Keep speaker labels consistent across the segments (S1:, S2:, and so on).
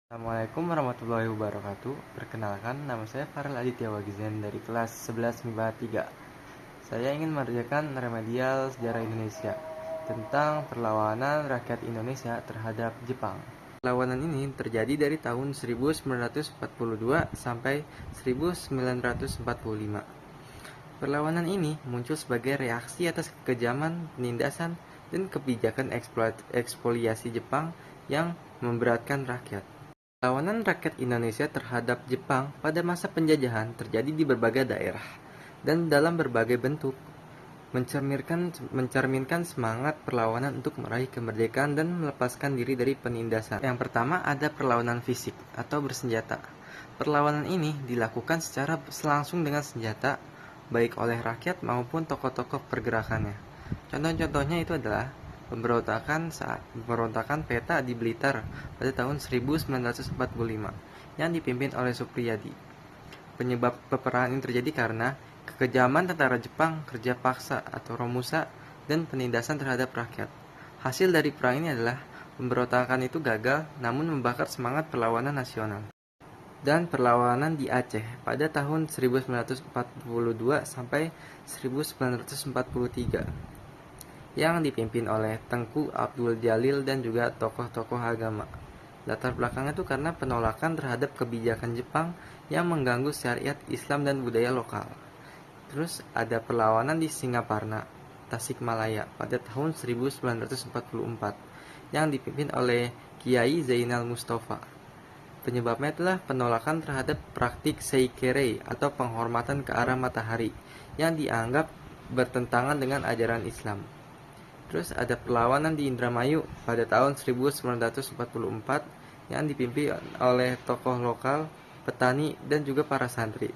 S1: Assalamualaikum warahmatullahi wabarakatuh. Perkenalkan, nama saya Farel Aditya Wagizen dari kelas 11 MIPA 3. Saya ingin mengerjakan remedial sejarah Indonesia tentang perlawanan rakyat Indonesia terhadap Jepang. Perlawanan ini terjadi dari tahun 1942 sampai 1945. Perlawanan ini muncul sebagai reaksi atas kekejaman, penindasan, dan kebijakan ekspoliasi Jepang yang memberatkan rakyat. Perlawanan rakyat Indonesia terhadap Jepang pada masa penjajahan terjadi di berbagai daerah dan dalam berbagai bentuk, mencerminkan semangat perlawanan untuk meraih kemerdekaan dan melepaskan diri dari penindasan. Yang pertama ada perlawanan fisik atau bersenjata. Perlawanan ini dilakukan secara langsung dengan senjata, baik oleh rakyat maupun tokoh-tokoh pergerakannya. Contoh-contohnya itu adalah pemberontakan PETA di Blitar pada tahun 1945 yang dipimpin oleh Supriyadi. Penyebab peperangan ini terjadi karena kekejaman tentara Jepang, kerja paksa atau romusa, dan penindasan terhadap rakyat. Hasil dari perang ini adalah pemberontakan itu gagal namun membakar semangat perlawanan nasional. Dan perlawanan di Aceh pada tahun 1942 sampai 1943 yang dipimpin oleh Tengku Abdul Jalil dan juga tokoh-tokoh agama. Latar belakangnya itu karena penolakan terhadap kebijakan Jepang yang mengganggu syariat Islam dan budaya lokal. Terus ada perlawanan di Singaparna, Tasikmalaya pada tahun 1944 yang dipimpin oleh Kiai Zainal Mustafa. Penyebabnya adalah penolakan terhadap praktik Seikere atau penghormatan ke arah matahari yang dianggap bertentangan dengan ajaran Islam. Terus ada perlawanan di Indramayu pada tahun 1944 yang dipimpin oleh tokoh lokal, petani, dan juga para santri.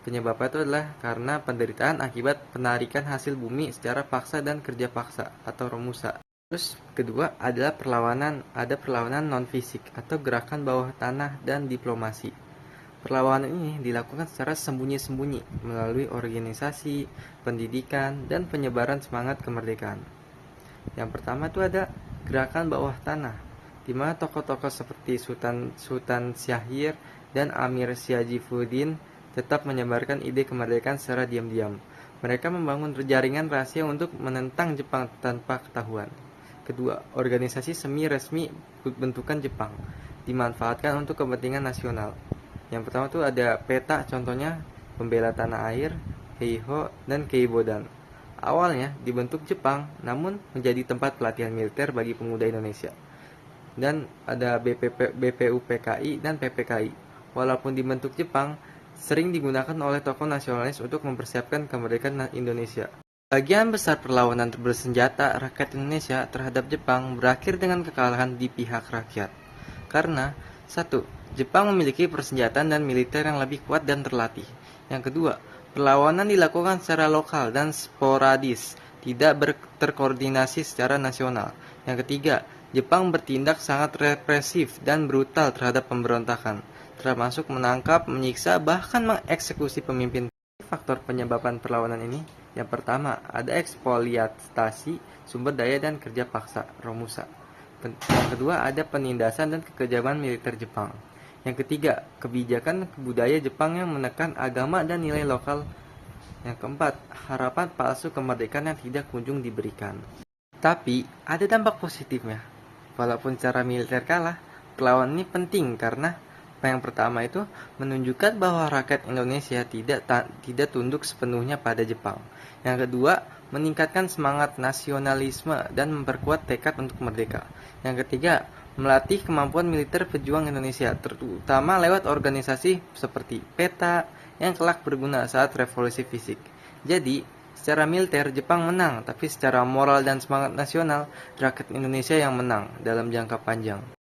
S1: Penyebabnya itu adalah karena penderitaan akibat penarikan hasil bumi secara paksa dan kerja paksa atau romusa. Terus kedua adalah perlawanan non-fisik atau gerakan bawah tanah dan diplomasi. Perlawanan ini dilakukan secara sembunyi-sembunyi melalui organisasi, pendidikan, dan penyebaran semangat kemerdekaan. Yang pertama itu ada gerakan bawah tanah, di mana tokoh-tokoh seperti Sultan Syahrir dan Amir Syajifuddin tetap menyebarkan ide kemerdekaan secara diam-diam. Mereka membangun jaringan rahasia untuk menentang Jepang tanpa ketahuan. Kedua, organisasi semi-resmi bentukan Jepang dimanfaatkan untuk kepentingan nasional. Yang pertama itu ada PETA, contohnya Pembela Tanah Air, Heiho, dan Keibodan. Awalnya dibentuk Jepang, namun menjadi tempat pelatihan militer bagi pemuda Indonesia. Dan ada BPUPKI dan PPKI. Walaupun dibentuk Jepang, sering digunakan oleh tokoh nasionalis untuk mempersiapkan kemerdekaan Indonesia. Bagian besar perlawanan bersenjata rakyat Indonesia terhadap Jepang berakhir dengan kekalahan di pihak rakyat. Karena, satu, Jepang memiliki persenjataan dan militer yang lebih kuat dan terlatih. Yang kedua, perlawanan dilakukan secara lokal dan sporadis, tidak terkoordinasi secara nasional. Yang ketiga, Jepang bertindak sangat represif dan brutal terhadap pemberontakan, termasuk menangkap, menyiksa, bahkan mengeksekusi pemimpin. Faktor penyebaban perlawanan ini, yang pertama, ada ekspoliasi sumber daya dan kerja paksa, romusa. Yang kedua, ada penindasan dan kekejaman militer Jepang. Yang ketiga, kebijakan budaya Jepang yang menekan agama dan nilai lokal. Yang keempat, harapan palsu kemerdekaan yang tidak kunjung diberikan. Tapi, ada dampak positifnya. Walaupun secara militer kalah, perlawanan ini penting karena yang pertama itu menunjukkan bahwa rakyat Indonesia tidak tunduk sepenuhnya pada Jepang. Yang kedua, meningkatkan semangat nasionalisme dan memperkuat tekad untuk merdeka. Yang ketiga, melatih kemampuan militer pejuang Indonesia, terutama lewat organisasi seperti PETA yang kelak berguna saat revolusi fisik. Jadi, secara militer Jepang menang, tapi secara moral dan semangat nasional, rakyat Indonesia yang menang dalam jangka panjang.